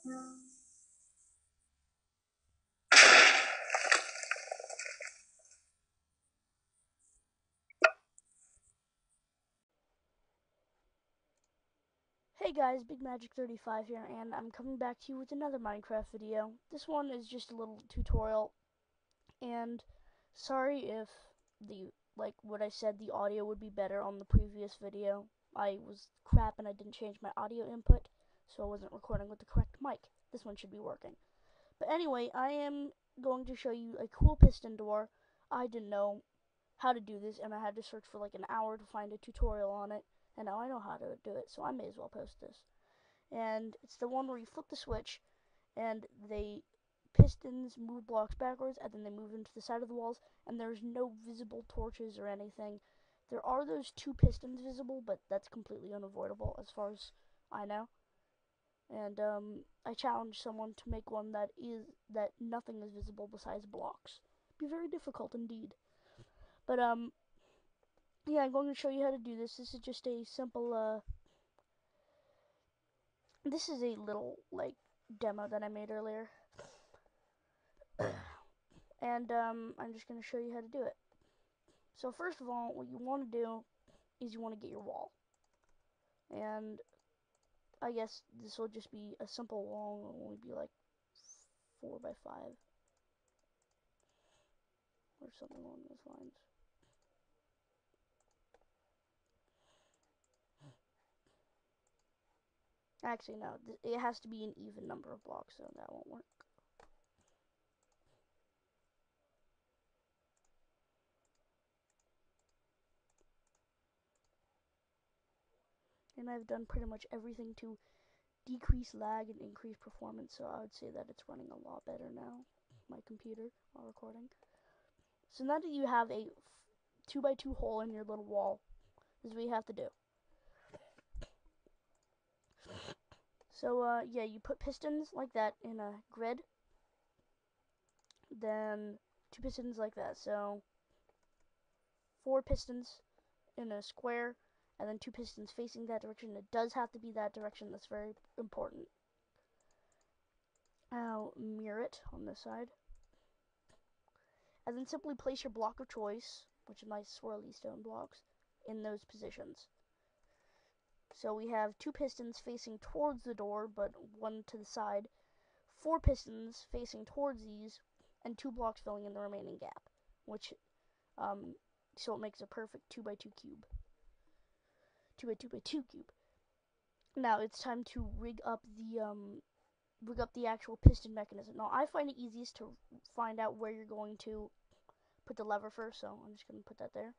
Hey guys, Big Magic 35 here, and I'm coming back to you with another Minecraft video. This one is just a little tutorial, and sorry if what I said, the audio would be better on the previous video. I was crap and I didn't change my audio input, so I wasn't recording with the correct mic. This one should be working. But anyway, I am going to show you a cool piston door. I didn't know how to do this, and I had to search for like an hour to find a tutorial on it. And now I know how to do it, so I may as well post this. And it's the one where you flip the switch, and they pistons move blocks backwards, and then they move into the side of the walls, and there's no visible torches or anything. There are those two pistons visible, but that's completely unavoidable as far as I know. And I challenge someone to make one that nothing is visible besides blocks. It'd be very difficult indeed. But yeah, I'm going to show you how to do this. This is just a simple this is a little like demo that I made earlier. And I'm just going to show you how to do it. So first of all, what you want to do is you want to get your wall. And I guess this will just be a simple wall. It'll only be like 4 by 5 or something along those lines. Actually, no. It has to be an even number of blocks, so that won't work. And I've done pretty much everything to decrease lag and increase performance, so I would say that it's running a lot better now, my computer, while recording. So now that you have a 2 by 2 hole in your little wall, this is what you have to do. So yeah, you put pistons like that in a grid, then 2 pistons like that, so 4 pistons in a square, and then 2 pistons facing that direction. It does have to be that direction. That's very important. I'll mirror it on this side, and then simply place your block of choice, which is my swirly stone blocks, in those positions. So we have 2 pistons facing towards the door, but 1 to the side, 4 pistons facing towards these, and 2 blocks filling in the remaining gap, which so it makes a perfect 2 by 2 cube. 2 by 2 by 2 cube. Now it's time to rig up the actual piston mechanism. Now I find it easiest to find out where you're going to put the lever first, so I'm just going to put that there.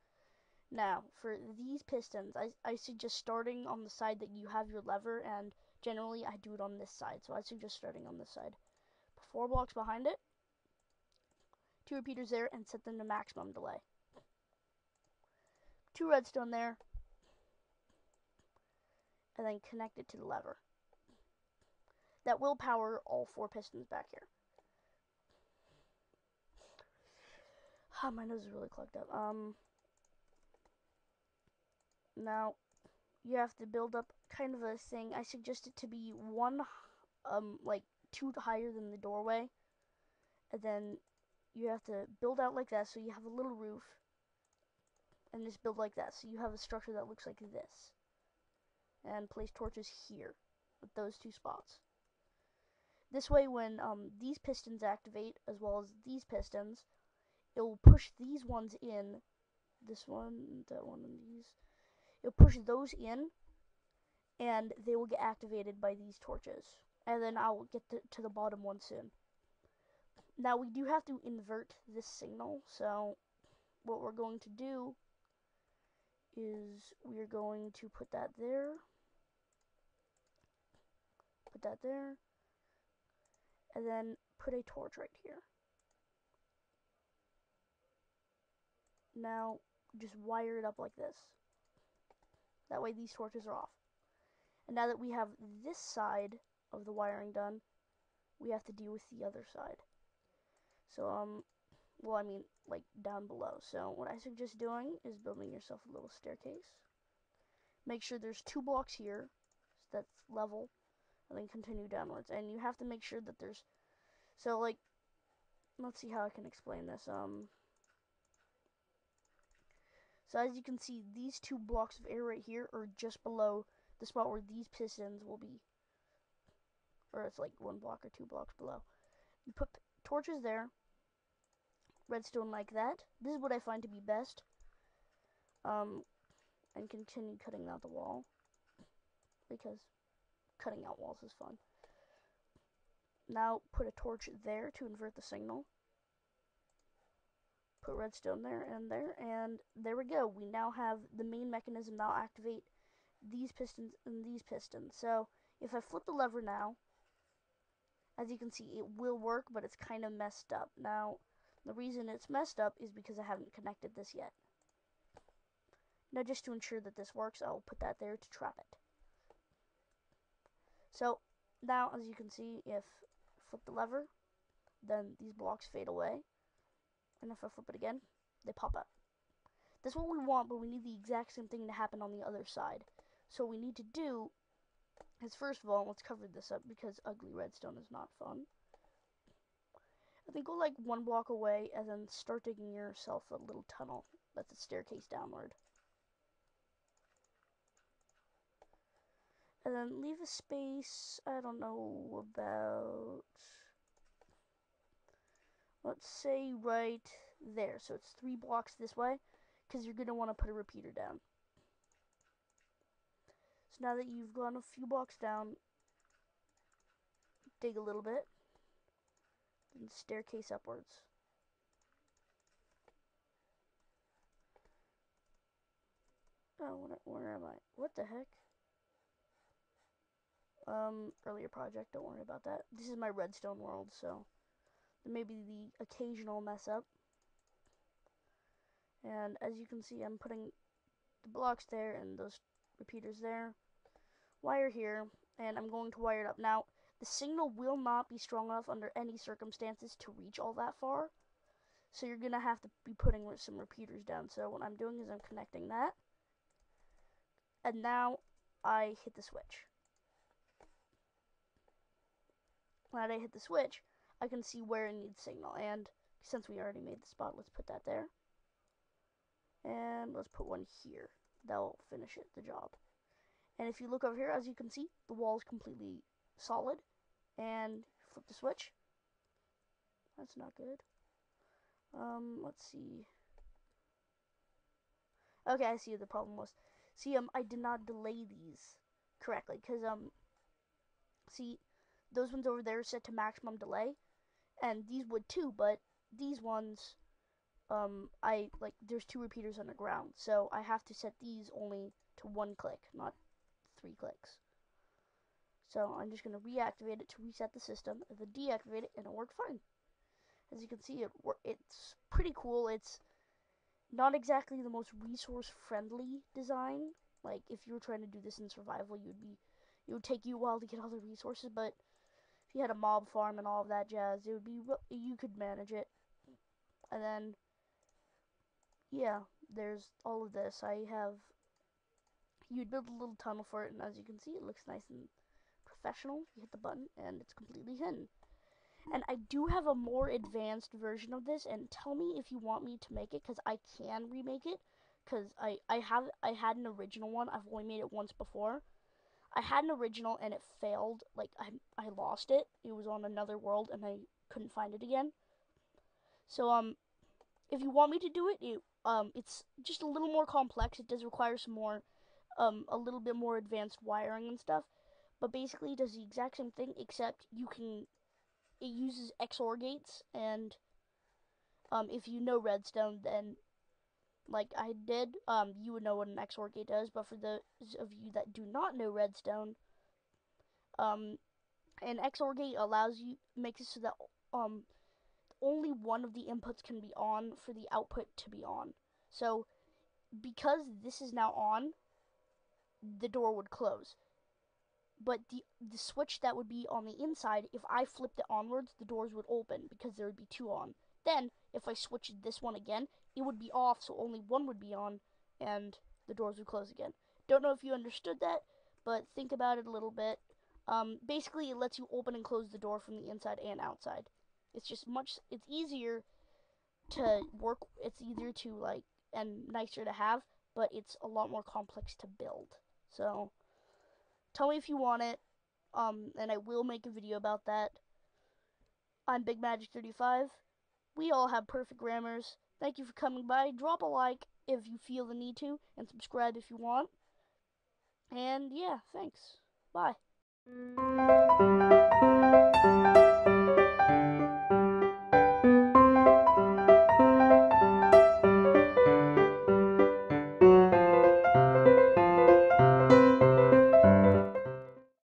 Now for these pistons, I suggest starting on the side that you have your lever, and generally I do it on this side, so I suggest starting on this side. 4 blocks behind it, 2 repeaters there, and set them to maximum delay. 2 redstone there, and then connect it to the lever. That will power all 4 pistons back here. My nose is really clogged up. Now you have to build up kind of a thing. I suggest it to be like 2 higher than the doorway, and then you have to build out like that, so you have a little roof, and just build like that, so you have a structure that looks like this, and place torches here with those 2 spots. This way, when these pistons activate, as well as these pistons, it will push these ones in. This one, that one, and these. It'll push those in, and they will get activated by these torches. And then I'll get to the bottom one soon. Now we do have to invert this signal, so what we're going to do is we're going to put that there, and then put a torch right here. Now just wire it up like this. That way these torches are off. And now that we have this side of the wiring done, we have to deal with the other side. So, well, I mean, like, down below. So what I suggest doing is building yourself a little staircase. Make sure there's 2 blocks here, so that's level. and then continue downwards. And you have to make sure that there's, so like, let's see how I can explain this. So as you can see, these 2 blocks of air right here are just below the spot where these pistons will be, or it's like 1 block or 2 blocks below. You put torches there, redstone like that. This is what I find to be best. And continue cutting out the wall, because cutting out walls is fun. Now put a torch there to invert the signal. Put redstone there, and there we go. We now have the main mechanism now activate these pistons and these pistons. So if I flip the lever now, as you can see, it will work, but it's kind of messed up. Now, the reason it's messed up is because I haven't connected this yet. Now, just to ensure that this works, I'll put that there to trap it. So, now, as you can see, if I flip the lever, then these blocks fade away. And if I flip it again, they pop up. That's what we want, but we need the exact same thing to happen on the other side. So what we need to do is, first of all, let's cover this up because ugly redstone is not fun. I think go like 1 block away and then start digging yourself a little tunnel. That's a staircase downward. And then leave a space, I don't know, about, let's say right there. So it's 3 blocks this way, because you're going to want to put a repeater down. So now that you've gone a few blocks down, dig a little bit, and staircase upwards. Oh, where am I? What the heck? Earlier project, don't worry about that. This is my redstone world, so there may be the occasional mess up. And as you can see, I'm putting the blocks there and those repeaters there. Wire here, and I'm going to wire it up. Now, the signal will not be strong enough under any circumstances to reach all that far. So you're going to have to be putting some repeaters down. So what I'm doing is I'm connecting that. And now I hit the switch. When I hit the switch, I can see where it needs signal. And since we already made the spot, let's put that there. And let's put one here. That'll finish it, the job. And if you look over here, as you can see, the wall is completely solid. And flip the switch. That's not good. Let's see. Okay, I see what the problem was. See, I did not delay these correctly, because, see, those ones over there are set to maximum delay, and these would too, but these ones, there's 2 repeaters underground, so I have to set these only to 1 click, not 3 clicks. So I'm just going to reactivate it to reset the system, and then deactivate it, and it'll work fine. As you can see, it's pretty cool. It's not exactly the most resource-friendly design. Like, if you were trying to do this in survival, it would take you a while to get all the resources, but if you had a mob farm and all of that jazz, you could manage it. And then, yeah, there's all of this. You'd build a little tunnel for it, and as you can see, it looks nice and professional. You hit the button, and it's completely hidden. And I do have a more advanced version of this, and tell me if you want me to make it, because I can remake it, because I had an original one. I've only made it once before. I had an original, and it failed. Like, I lost it. It was on another world, and I couldn't find it again. So, if you want me to do it, it's just a little more complex. It does require some more, a little bit more advanced wiring and stuff. But basically, it does the exact same thing, except it uses XOR gates, and if you know redstone, then like I did, you would know what an XOR gate does. But for those of you that do not know redstone, an XOR gate makes it so that only one of the inputs can be on for the output to be on. So because this is now on, the door would close. But the switch that would be on the inside, if I flipped it onwards, the doors would open because there would be 2 on. Then, if I switched this one again, it would be off, so only 1 would be on, and the doors would close again. Don't know if you understood that, but think about it a little bit. Basically, it lets you open and close the door from the inside and outside. It's easier to work. It's easier to like and nicer to have, but it's a lot more complex to build. So tell me if you want it, and I will make a video about that. I'm Big Magic 35. We all have perfect grammars. Thank you for coming by. Drop a like if you feel the need to, and subscribe if you want. And yeah, thanks. Bye.